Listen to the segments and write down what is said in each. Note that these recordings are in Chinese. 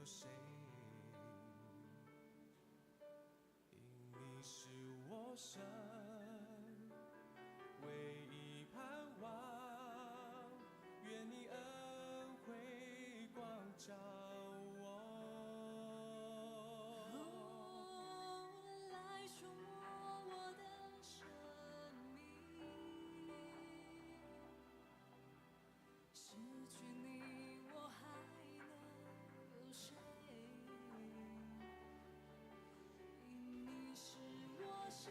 有谁？因你是我生唯一盼望，愿你恩惠光照我。来触摸我的生命，失去你我还能有谁？因你是我生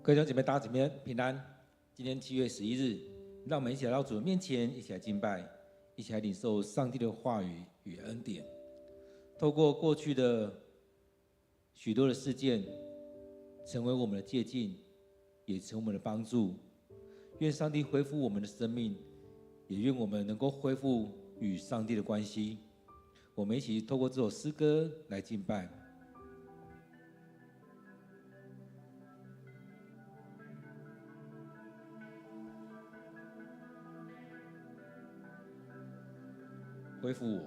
各位弟兄姐妹，大家姐妹平安。今天7月11日，让我们一起来到主的面前，一起来敬拜，一起来领受上帝的话语与恩典。透过过去的许多的事件，成为我们的借鉴，也成为我们的帮助。愿上帝恢复我们的生命，也愿我们能够恢复与上帝的关系。我们一起透过这首诗歌来敬拜。恢复我。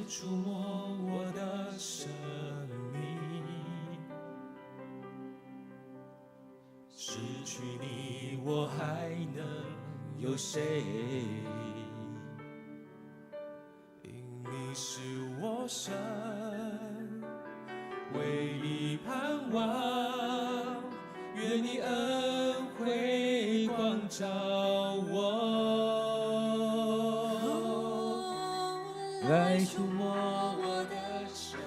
触摸我的生命，失去你我还能有谁？因你是我生唯一盼望，愿你恩惠光照我，来触摸我的生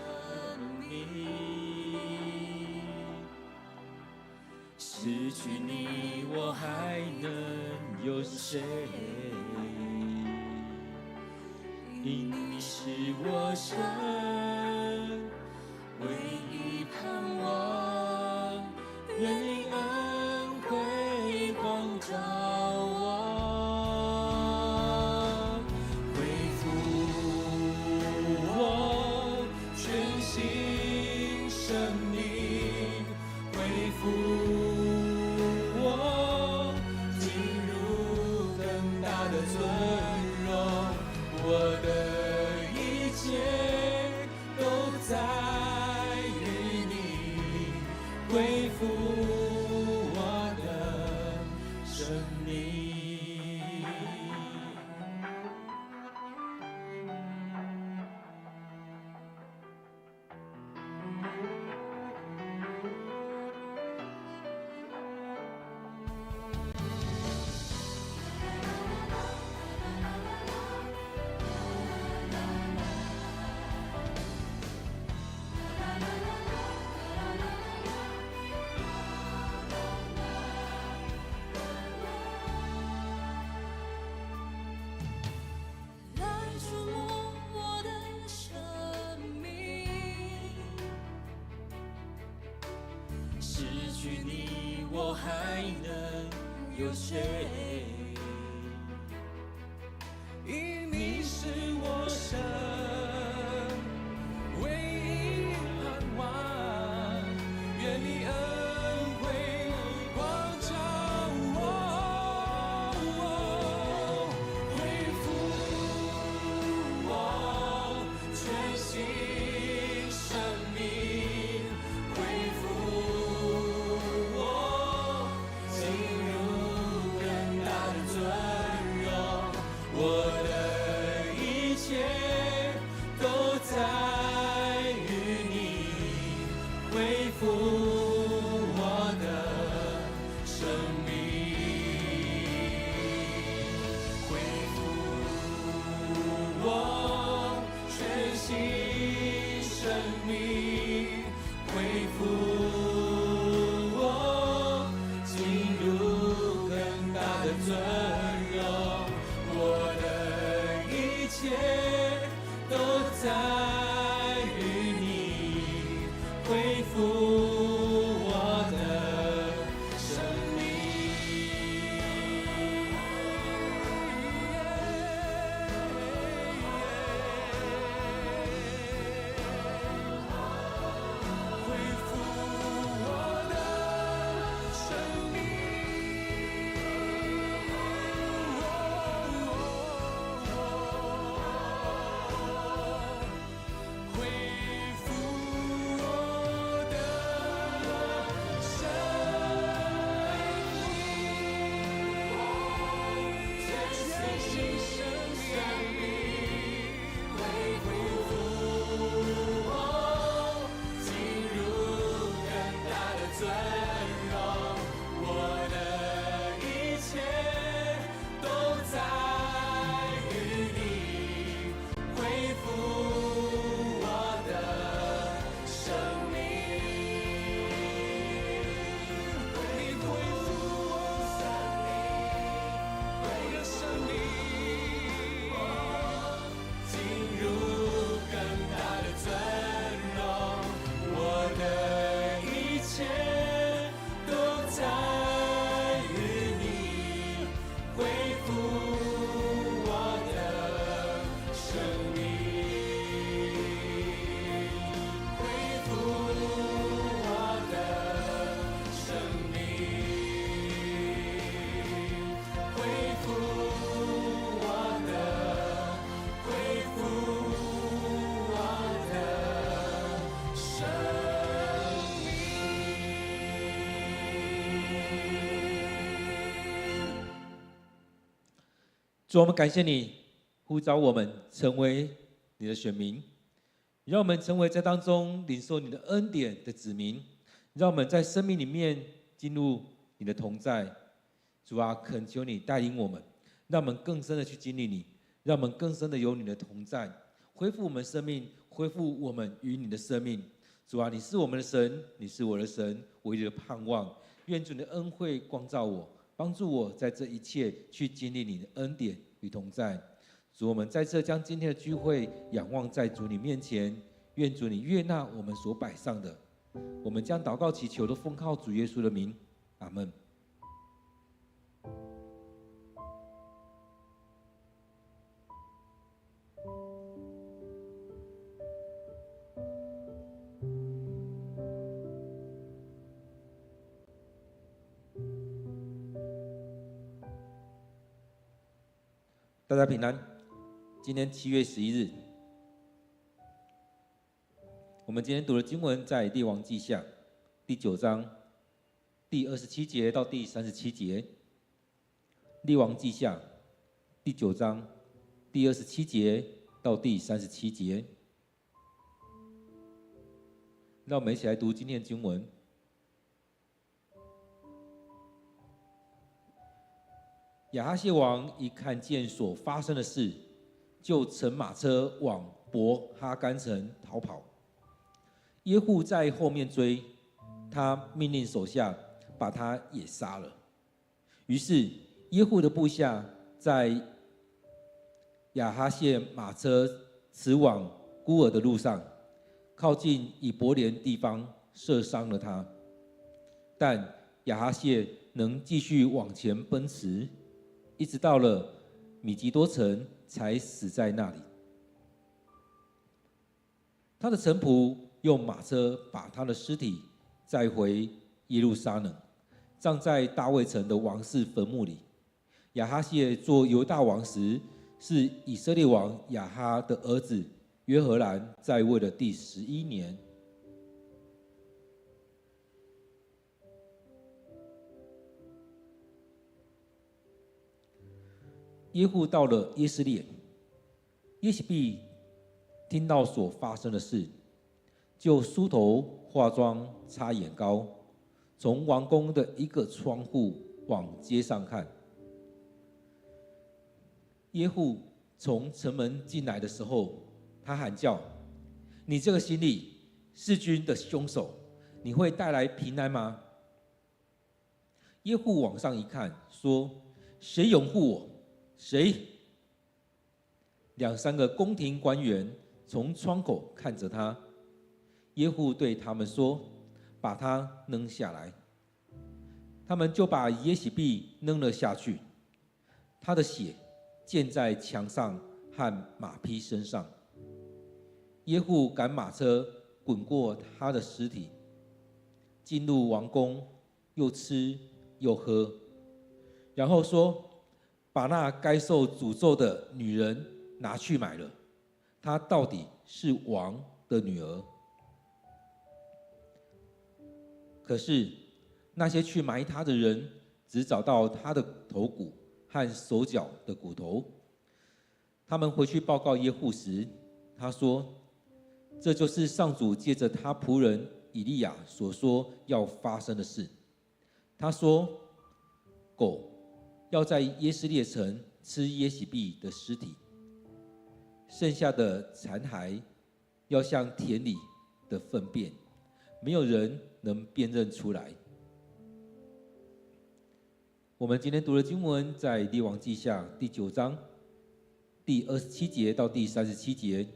命，失去你我还能有谁？因你是我生唯一盼望，愿你恩惠光照我，恢复我全新生命，恢复我进入更大的尊荣，我的一切都在于你，恢复我的生命。来触摸我的生命，失去你我还能有谁？因你是我生唯一盼望，愿你恩惠光照我，恢复我全新生命，恢复我进入更大的尊荣，我的一切都在于你，恢复我的生命，恢复我全新生命，恢复我进入更大的尊荣，我的一切都在于你，恢复我的生命。主，我们感谢你呼召我们成为你的选民，让我们成为在当中领受你的恩典的子民，让我们在生命里面进入你的同在。主啊，恳求你带领我们，让我们更深的去经历你，让我们更深的有你的同在，恢复我们生命，恢复我们与你的生命。主啊，你是我们的神，你是我的神，唯一的盼望。愿主你的恩惠光照我，帮助我在这一切去经历你的恩典与同在。主，我们在这将今天的聚会仰望在主你面前，愿主你悦纳我们所摆上的。我们将祷告祈求都奉靠主耶稣的名，阿们。大家平安。今天7月11日，我们今天读的经文在列王记下第9章第27节到第37节。列王记下第9章第27节到第37节。让我们一起来读今天的经文。亚哈谢王一看见所发生的事，就乘马车往伯哈干城逃跑。耶户在后面追，他命令手下把他也杀了。于是耶户的部下在亚哈谢马车驰往孤儿的路上，靠近以伯莲地方射伤了他。但亚哈谢能继续往前奔驰，一直到了米吉多城，才死在那里。他的臣仆用马车把他的尸体载回耶路撒冷，葬在大卫城的王室坟墓里。亚哈谢做犹大王时，是以色列王亚哈的儿子约荷兰在位的第11年。耶户到了耶斯列，耶洗别听到所发生的事，就梳头化妆擦眼膏，从王宫的一个窗户往街上看。耶户从城门进来的时候，他喊叫：“你这个心里弑君的凶手，你会带来平安吗？”耶户往上一看，说：“谁拥护我？谁？”2、3个宫廷官员从窗口看着他。耶户对他们说：“把他扔下来。”他们就把耶洗别扔了下去，他的血溅在墙上和马匹身上。耶户赶马车滚过他的尸体，进入王宫，又吃又喝，然后说：“把那该受诅咒的女人拿去买了，她到底是王的女儿。”可是那些去埋她的人只找到她的头骨和手脚的骨头。他们回去报告耶户时，他说：“这就是上主借着他仆人以利亚所说要发生的事。他说，狗要在耶斯列城吃耶洗别的尸体，剩下的残骸要像田里的粪便，没有人能辨认出来。”我们今天读的经文在列王记下第9章第27节到第37节。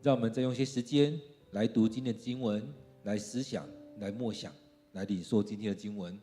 让我们再用些时间来读今天的经文，来思想，来默想，来领受今天的经文。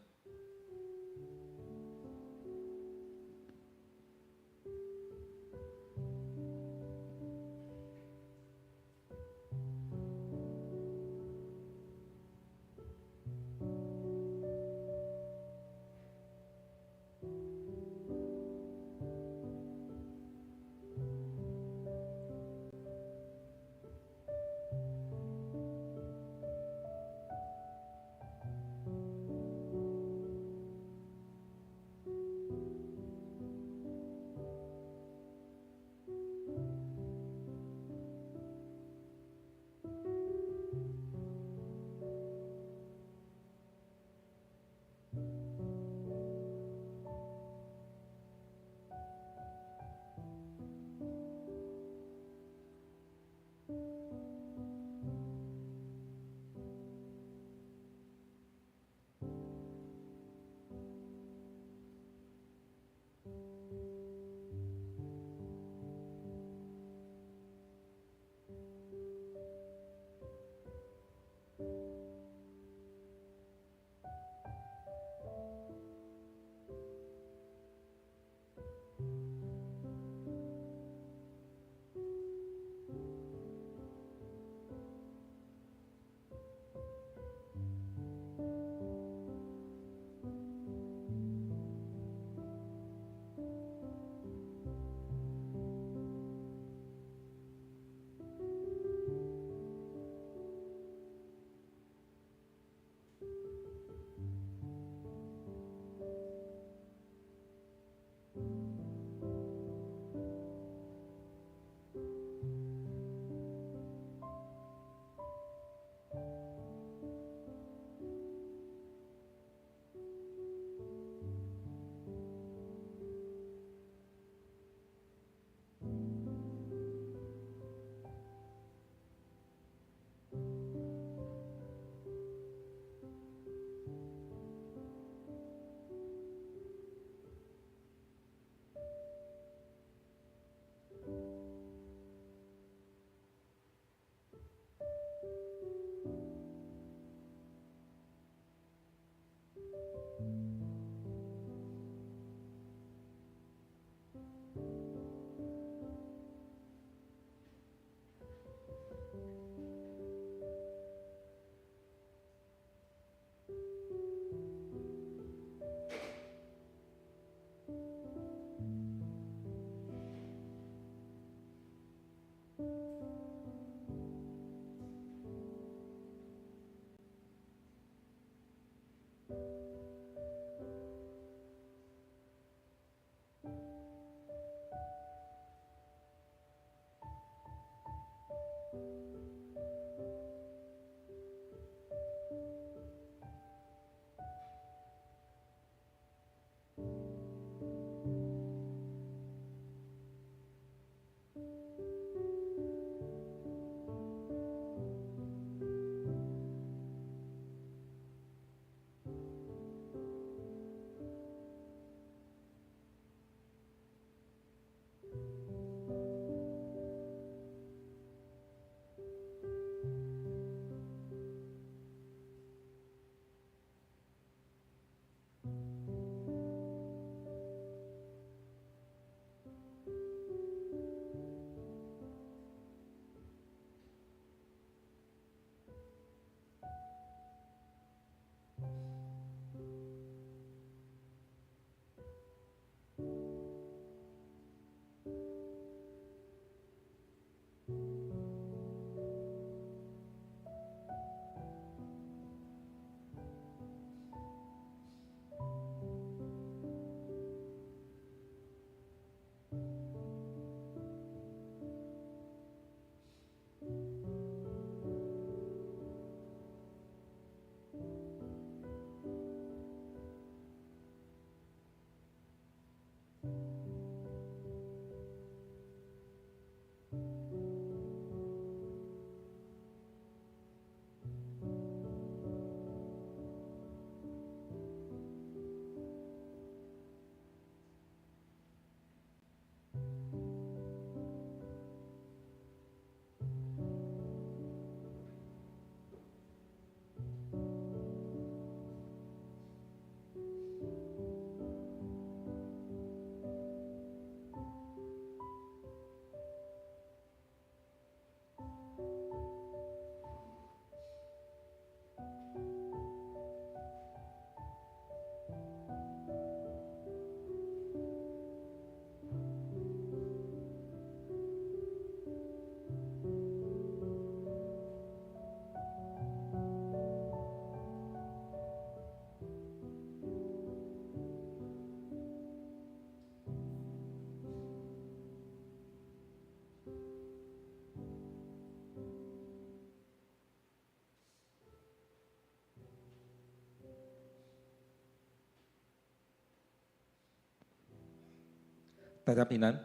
大家平安。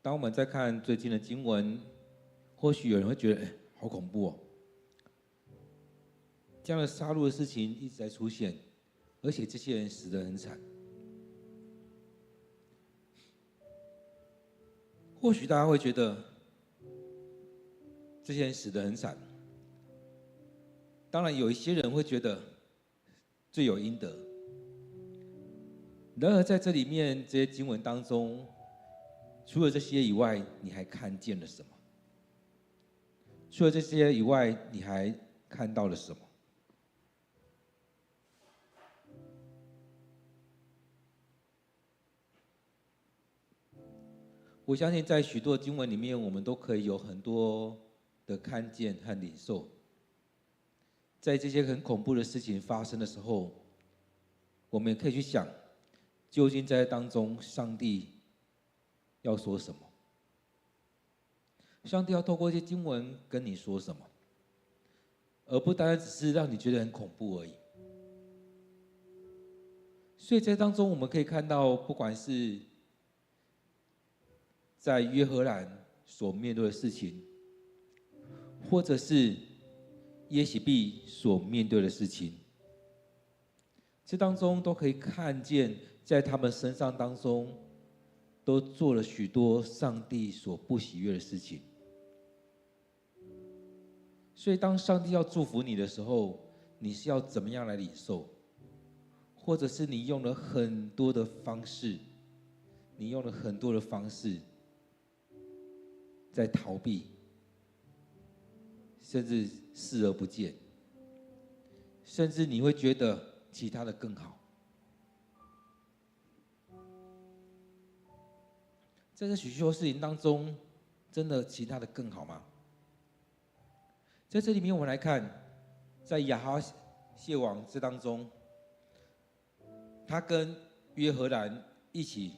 当我们在看最近的经文，或许有人会觉得，好恐怖哦！这样的杀戮的事情一直在出现，而且这些人死得很惨。或许大家会觉得，这些人死得很惨。当然，有一些人会觉得罪有应得。然而，在这里面这些经文当中，除了这些以外，你还看见了什么？除了这些以外，你还看到了什么？我相信在许多经文里面，我们都可以有很多的看见和领受。在这些很恐怖的事情发生的时候，我们也可以去想，究竟在当中，上帝要说什么？上帝要透过一些经文跟你说什么，而不单单只是让你觉得很恐怖而已。所以在当中，我们可以看到，不管是在约荷兰所面对的事情，或者是耶洗别所面对的事情，这当中都可以看见，在他们身上当中，都做了许多上帝所不喜悦的事情。所以，当上帝要祝福你的时候，你是要怎么样来领受？或者是你用了很多的方式，在逃避，甚至视而不见，甚至你会觉得其他的更好。在这许多事情当中，真的其他的更好吗？在这里面，我们来看，在亚哈谢王这当中，他跟约荷兰一起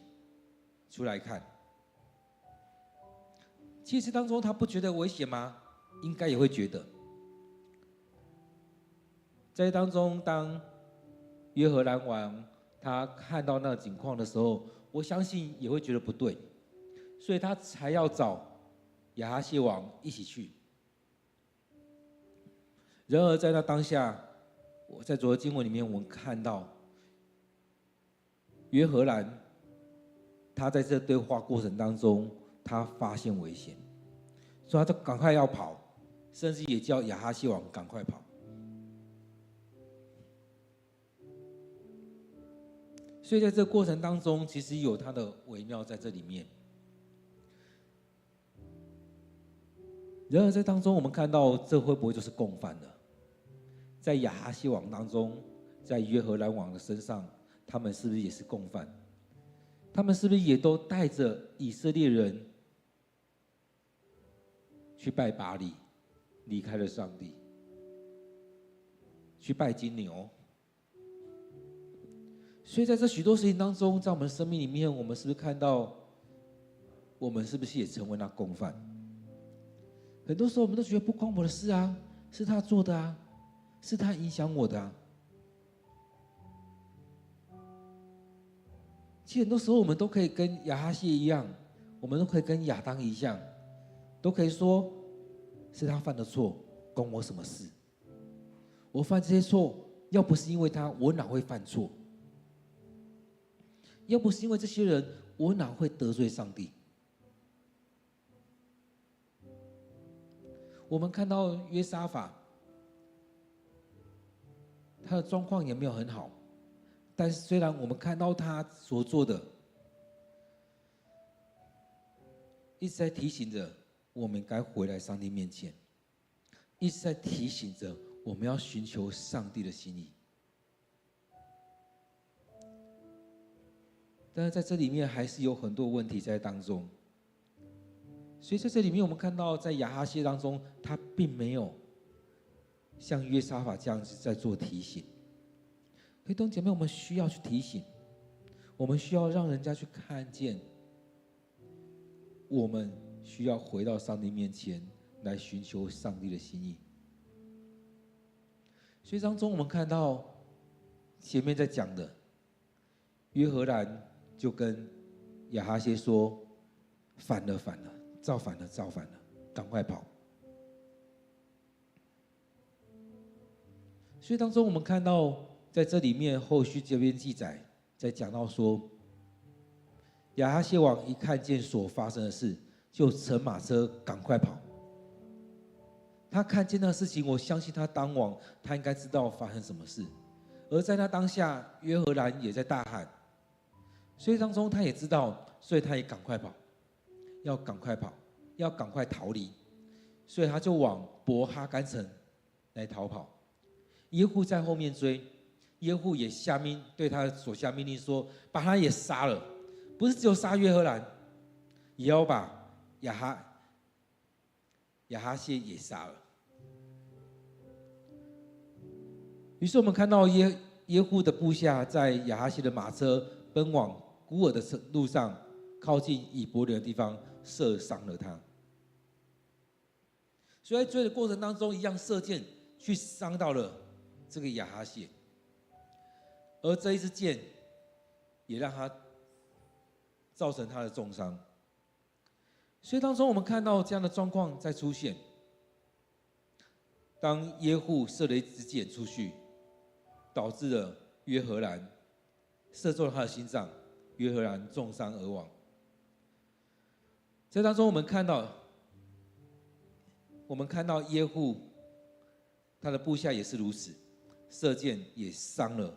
出来看。其实当中他不觉得危险吗？应该也会觉得。在当中，当约荷兰王他看到那个景况的时候，我相信也会觉得不对，所以他才要找亚哈谢王一起去。然而在那当下，我在昨天经文里面，我们看到约荷兰他在这对话过程当中，他发现危险，所以他就赶快要跑，甚至也叫亚哈谢王赶快跑。所以在这个过程当中，其实有它的微妙在这里面。然而在当中，我们看到这会不会就是共犯了？在亚哈谢王当中，在约荷兰王的身上，他们是不是也是共犯？他们是不是也都带着以色列人去拜巴力，离开了上帝，去拜金牛？所以在这许多事情当中，在我们生命里面，我们是不是看到，我们是不是也成为那共犯？很多时候我们都觉得不关我的事啊，是他做的啊，是他影响我的啊。其实很多时候我们都可以跟亚哈谢一样，我们都可以跟亚当一样，都可以说是他犯的错，关我什么事？我犯这些错，要不是因为他，我哪会犯错？要不是因为这些人，我哪会得罪上帝？我们看到约沙法，他的状况也没有很好，但是虽然我们看到他所做的，一直在提醒着我们该回来上帝面前，一直在提醒着我们要寻求上帝的心意。但是在这里面还是有很多问题在当中，所以在这里面我们看到，在亚哈谢当中，他并没有像约沙法这样子在做提醒。弟兄姐妹，我们需要去提醒，我们需要让人家去看见，我们需要回到上帝面前来寻求上帝的心意。所以当中我们看到前面在讲的约荷兰就跟亚哈谢说：“反了，反了，造反了，造反了，赶快跑！”所以当中我们看到，在这里面后续这边记载，在讲到说，亚哈谢王一看见所发生的事，就乘马车赶快跑。他看见那事情，我相信他当王，他应该知道发生什么事。而在那当下，约荷兰也在大喊，所以当中他也知道，所以他也赶快跑，要赶快跑，要赶快逃离，所以他就往伯哈干城来逃跑。耶户在后面追，耶户也对他所下命令说，把他也杀了，不是只有杀约荷兰，也要把亚哈谢也杀了。于是我们看到耶户的部下在亚哈谢的马车奔往古尔的路上，靠近以伯莲的地方，射伤了他。所以在追的过程当中，一样射箭去伤到了这个亚哈谢，而这一支箭也让他造成他的重伤。所以当中我们看到这样的状况在出现。当耶户射了一支箭出去，导致了约荷兰射中了他的心脏，约荷兰重伤而亡。在当中我们看到耶户他的部下也是如此，射箭也伤了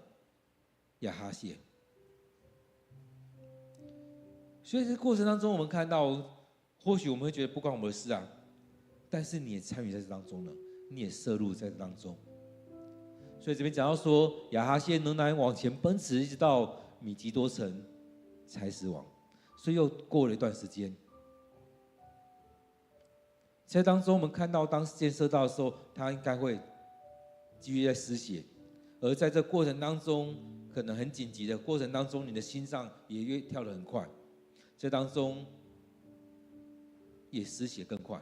亚哈谢。所以这过程当中我们看到，或许我们会觉得不关我们的事啊，但是你也参与在这当中了，你也涉入在这当中。所以这边讲到说，亚哈谢仍然往前奔驰，一直到米吉多城才死亡。所以又过了一段时间，在当中我们看到，当箭射到的时候，他应该会继续在失血，而在这过程当中，可能很紧急的过程当中，你的心脏也越跳得很快，在当中也失血更快，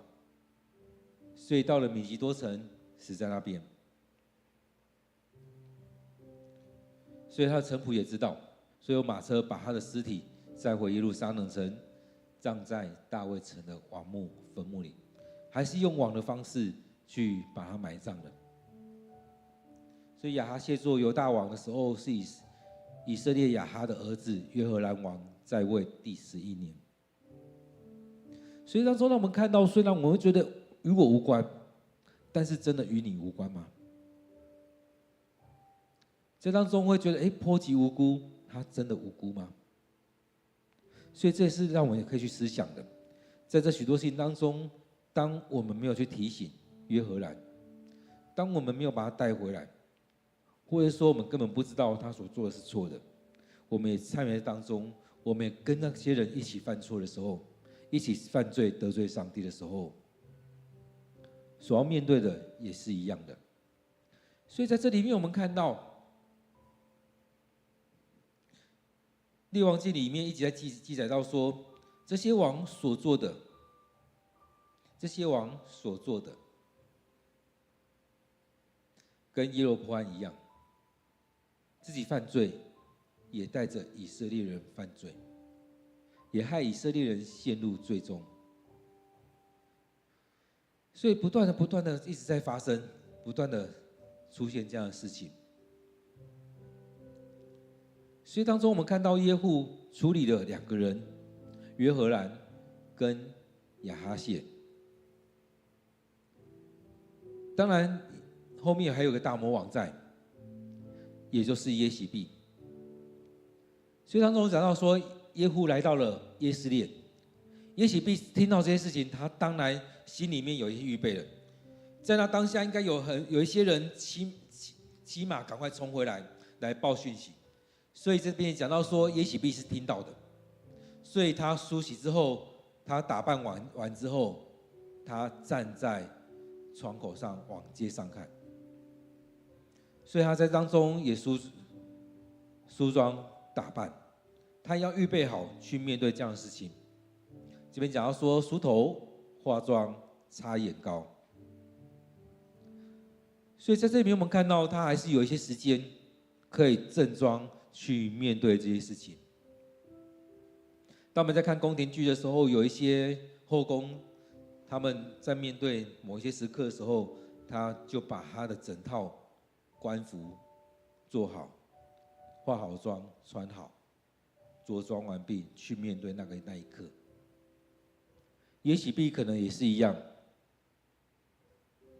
所以到了米吉多城死在那边。所以他的臣仆也知道，所以有马车把他的尸体载回耶路撒冷城，葬在大卫城的王墓坟墓里，还是用王的方式去把他埋葬的。所以亚哈谢做犹大王的时候，是以色列亚哈的儿子约荷兰王在位第11年。所以当中让我们看到，虽然我们会觉得与我无关，但是真的与你无关吗？在当中会觉得，波及无辜，他真的无辜吗？所以这是让我们可以去思想的。在这许多事情当中，当我们没有去提醒约荷兰，当我们没有把他带回来，或者说我们根本不知道他所做的是错的，我们也参与在当中，我们也跟那些人一起犯错的时候，一起犯罪得罪上帝的时候，所要面对的也是一样的。所以在这里面我们看到，列王记里面一直在记载到说，这些王所做的，跟耶罗波安一样，自己犯罪，也带着以色列人犯罪，也害以色列人陷入罪中。所以不断的一直在发生，不断的出现这样的事情。所以当中我们看到耶户处理了2个人，约荷兰跟亚哈谢。当然后面还有个大魔王在，也就是耶洗别。所以当中讲到说，耶户来到了耶斯列，耶洗别听到这些事情，他当然心里面有一些预备了。在那当下，应该有一些人骑马赶快冲回来报讯息。所以这边也讲到说，耶洗别是听到的，所以他梳洗之后，他打扮完之后，他站在窗口上往街上看，所以他在当中也梳妆打扮，他要预备好去面对这样的事情。这边讲到说，梳头、化妆、擦眼膏，所以在这里面我们看到他还是有一些时间可以正装去面对这些事情。当我们在看宫廷剧的时候，有一些后宫，他们在面对某一些时刻的时候，他就把他的整套官服做好，化好妆，穿好，着装完毕，去面对那一刻。耶洗别可能也是一样，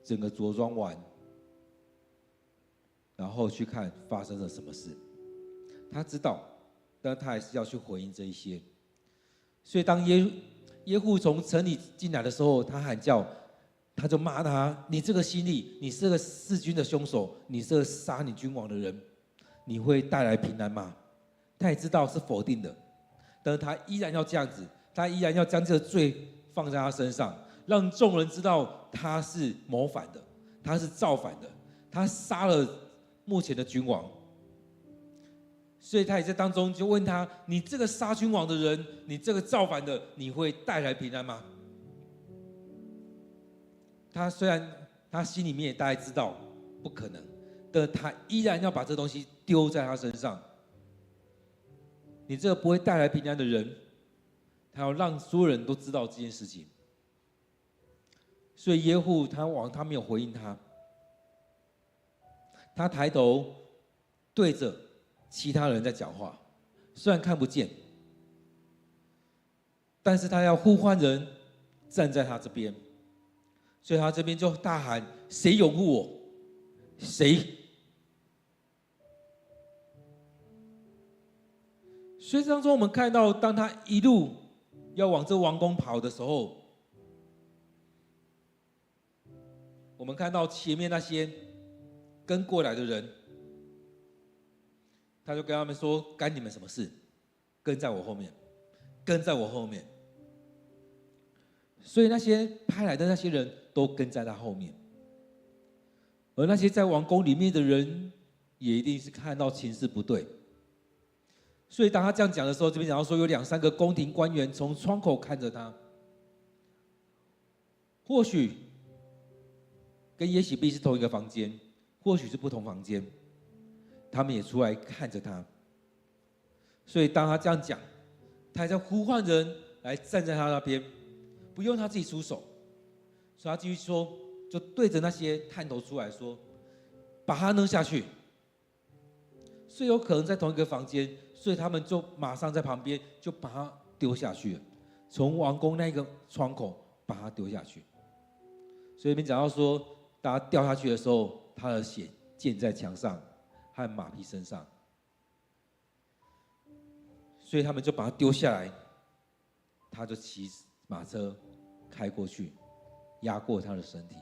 整个着装完，然后去看发生了什么事。他知道，但他还是要去回应这一些。所以当耶户从城里进来的时候，他喊叫，他就骂他：“你这个希利，你是个弑君的凶手，你是个杀你君王的人，你会带来平安吗？”他也知道是否定的，但是他依然要这样子，他依然要将这个罪放在他身上，让众人知道他是谋反的，他是造反的，他杀了目前的君王。所以他也在当中就问他：“你这个杀君王的人，你这个造反的，你会带来平安吗？”他虽然他心里面也大概知道不可能，但他依然要把这东西丢在他身上。你这个不会带来平安的人，他要让所有人都知道这件事情。所以耶户他没有回应他，他抬头对着其他人在讲话，虽然看不见，但是他要呼唤人站在他这边，所以他这边就大喊：“谁拥护我？谁？”所以当中我们看到，当他一路要往这王宫跑的时候，我们看到前面那些跟过来的人，他就跟他们说：“干你们什么事？跟在我后面，跟在我后面。”所以那些派来的那些人都跟在他后面，而那些在王宫里面的人也一定是看到情势不对。所以当他这样讲的时候，这边讲到说有2-3个宫廷官员从窗口看着他，或许跟耶洗别是同一个房间，或许是不同房间。他们也出来看着他，所以当他这样讲，他还在呼唤人来站在他那边，不用他自己出手。所以他继续说，就对着那些探头出来说：“把他扔下去。”所以有可能在同一个房间，所以他们就马上在旁边就把他丢下去了，从王宫那个窗口把他丢下去。所以这边讲到说，当他掉下去的时候，他的血溅在墙上和马匹身上，所以他们就把他丢下来，他就骑马车开过去，压过他的身体。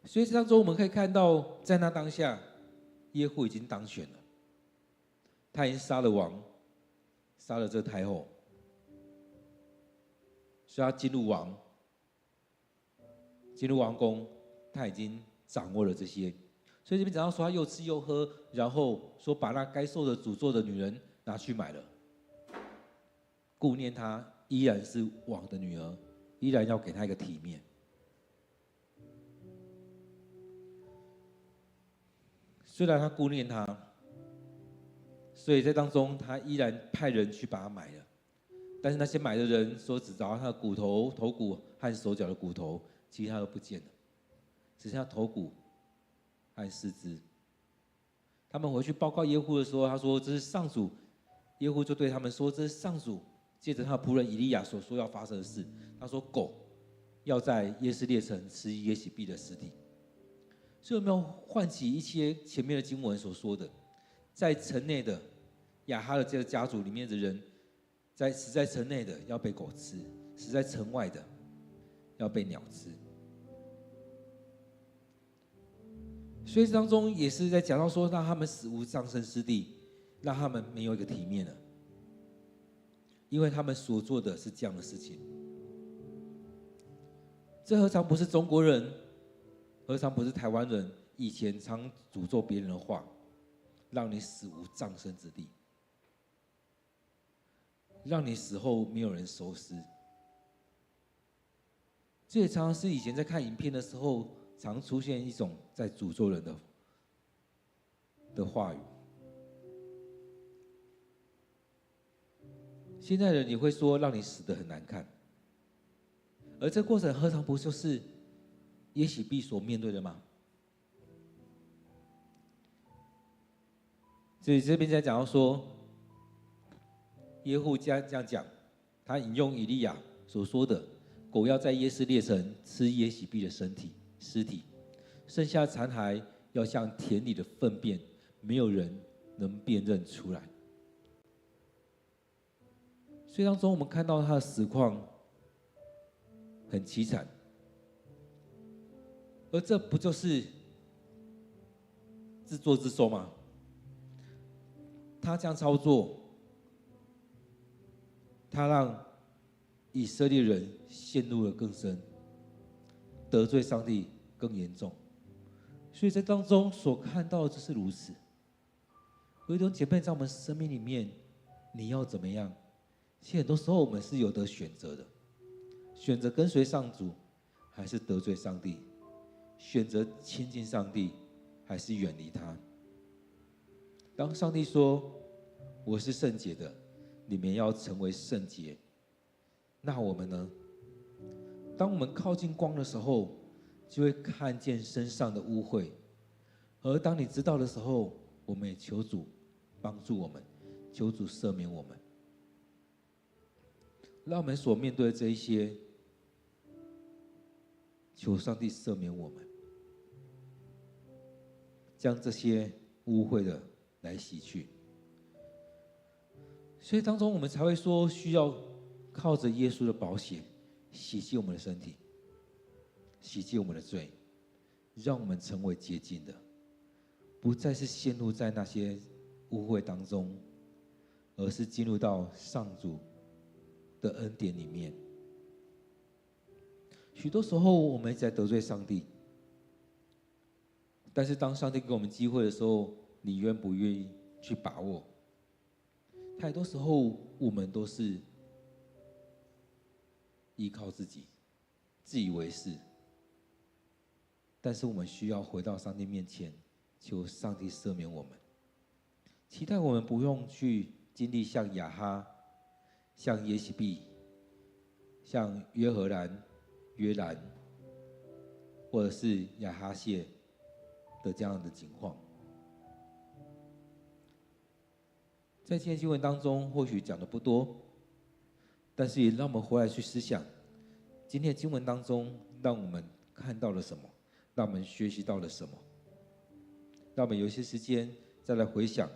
所以当中我们可以看到，在那当下，耶户已经当选了，他已经杀了王，杀了这个太后，所以他进入王宫，他已经掌握了这些。所以这边讲到说，他又吃又喝，然后说把那该受的诅咒的女人拿去买了，顾念她依然是王的女儿，依然要给她一个体面。虽然他顾念她，所以在当中他依然派人去把她买了。但是那些买的人说，只找到他的骨头、头骨和手脚的骨头，其他都不见了，只剩下头骨和四肢。他们回去报告耶户的时候，他说：“这是上主。”耶户就对他们说：“这是上主借着他的仆人以利亚所说要发生的事。”他说：“狗要在耶斯列城吃耶洗别的尸体。”所以有没有唤起一些前面的经文所说的，在城内的亚哈的这个家族里面的人，死在城内的要被狗吃，死在城外的要被鸟吃。所以当中也是在讲到说，让他们死无葬身之地，让他们没有一个体面了，因为他们所做的是这样的事情。这何尝不是中国人？何尝不是台湾人以前常诅咒别人的话，让你死无葬身之地，让你死后没有人收尸。这也常常是以前在看影片的时候，常出现一种在诅咒人的话语。现在的人你会说让你死得很难看，而这过程何尝不就是耶洗别所面对的吗？所以这边在讲到说，耶户这样讲，他引用以利亚所说的：“狗要在耶斯列城吃耶洗别的尸体，剩下残骸要像田里的粪便，没有人能辨认出来。”所以当中我们看到他的实况很凄惨，而这不就是自作自受吗？他这样操作，他让以色列人陷入了更深，得罪上帝更严重。所以在当中所看到的就是如此。有一种姐妹在我们生命里面，你要怎么样？其实很多时候我们是有得选择的，选择跟随上主，还是得罪上帝；选择亲近上帝，还是远离他。当上帝说：“我是圣洁的，你们要成为圣洁。”那我们呢？当我们靠近光的时候，就会看见身上的污秽；而当你知道的时候，我们也求主帮助我们，求主赦免我们。让我们所面对的这一些，求上帝赦免我们，将这些污秽的来洗去。所以当中我们才会说，需要靠着耶稣的宝血洗净我们的身体，洗净我们的罪，让我们成为洁净的，不再是陷入在那些污秽当中，而是进入到上主的恩典里面。许多时候我们一直在得罪上帝，但是当上帝给我们机会的时候，你愿不愿意去把握？太多时候我们都是依靠自己，自以为是，但是我们需要回到上帝面前，求上帝赦免我们。期待我们不用去经历像亚哈、像耶洗别、像约荷兰、约兰，或者是亚哈谢的这样的情况。在今天经文当中，或许讲的不多，但是也让我们回来去思想，今天的经文当中，让我们看到了什么，让我们学习到了什么，让我们有一些时间再来回想，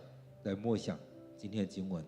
来默想今天的经文。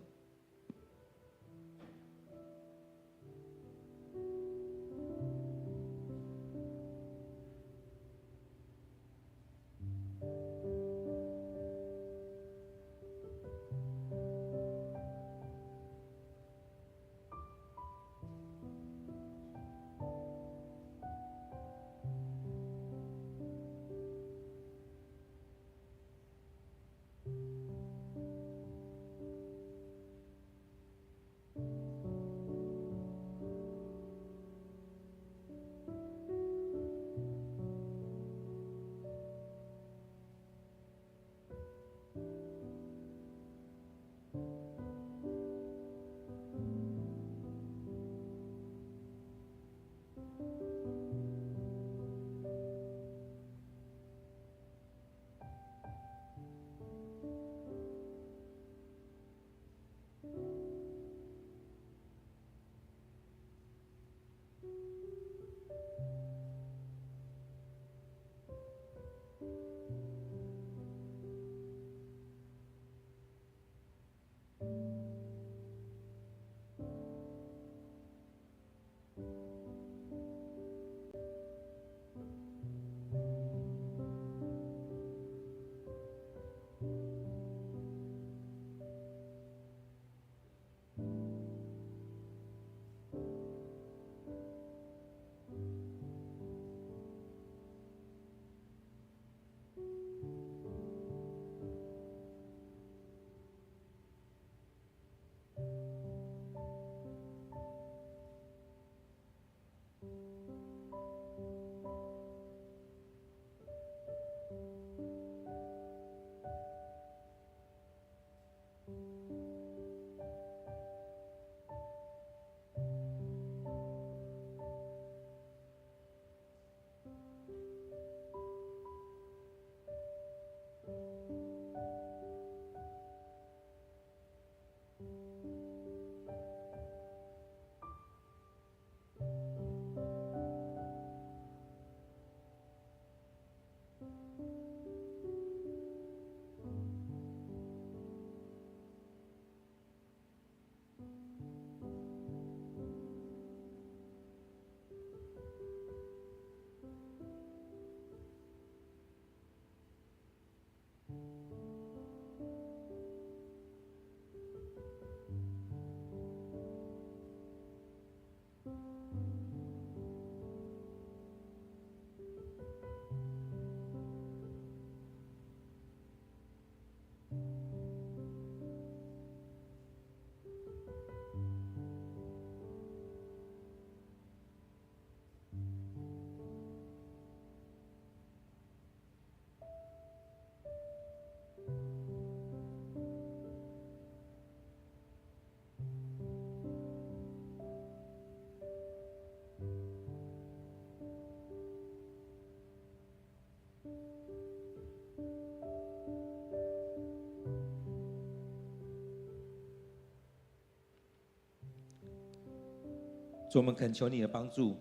主，我们恳求你的帮助，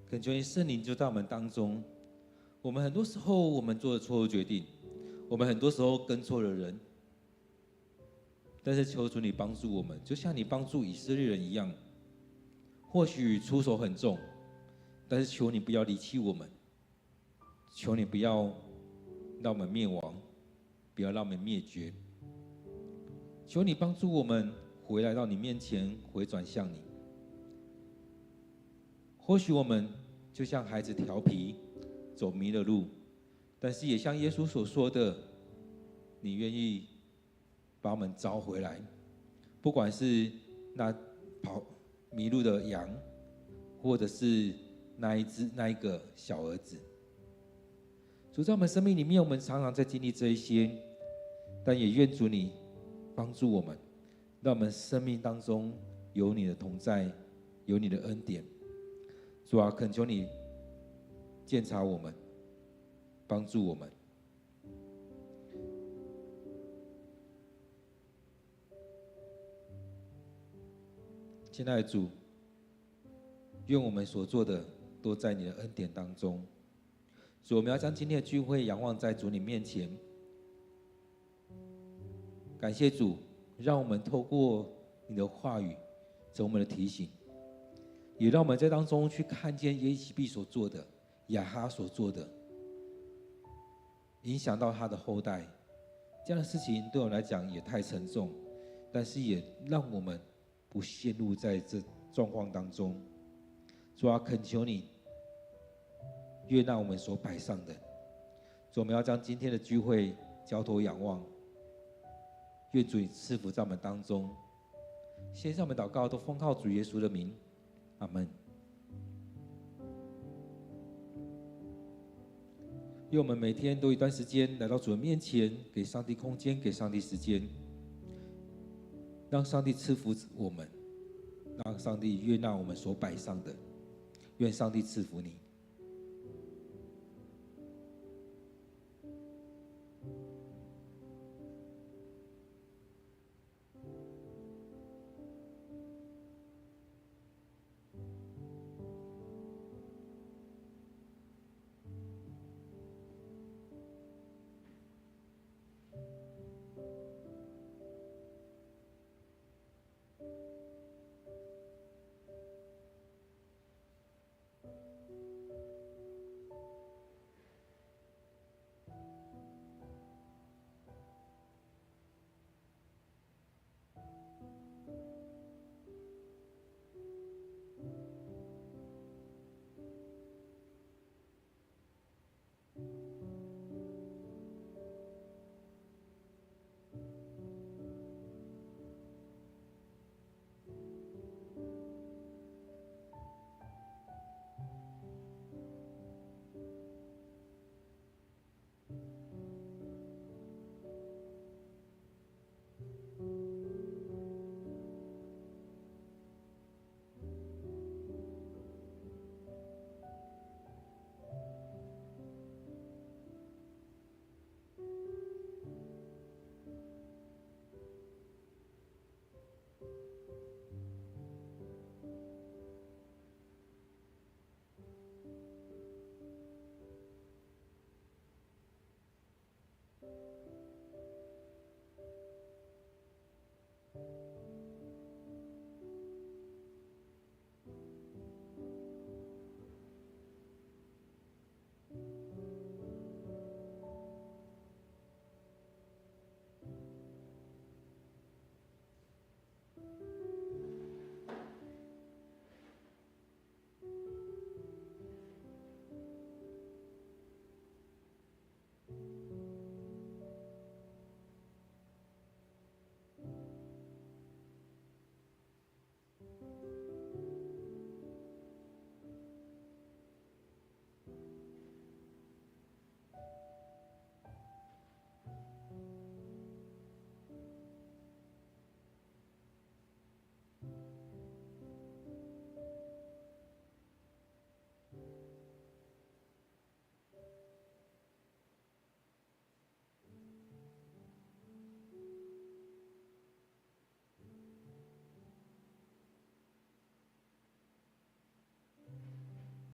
恳求你圣灵就在我们当中。我们很多时候我们做了错误决定，我们很多时候跟错了人，但是求主你帮助我们，就像你帮助以色列人一样。或许出手很重，但是求你不要离弃我们，求你不要让我们灭亡，不要让我们灭绝。求你帮助我们回来到你面前，回转向你。或许我们就像孩子调皮，走迷了路，但是也像耶稣所说的，你愿意把我们招回来，不管是那迷路的羊，或者是那一个小儿子。主，在我们生命里面，我们常常在经历这一些，但也愿主你帮助我们，让我们生命当中有你的同在，有你的恩典。主啊，恳求你鉴察我们，帮助我们。亲爱的主，愿我们所做的都在你的恩典当中。主，我们要将今天的聚会仰望在主你面前，感谢主，让我们透过你的话语成我们的提醒，也让我们在当中去看见耶洗别所做的，亚哈所做的，影响到他的后代。这样的事情对我来讲也太沉重，但是也让我们不陷入在这状况当中。主啊，恳求你悦纳我们所摆上的。主，我们要将今天的聚会交托仰望，愿主你赐福在我们当中。献上我们祷告，都奉靠主耶稣的名，阿们。愿我们每天都一段时间来到主的面前，给上帝空间，给上帝时间，让上帝赐福我们，让上帝悦纳我们所摆上的。愿上帝赐福你。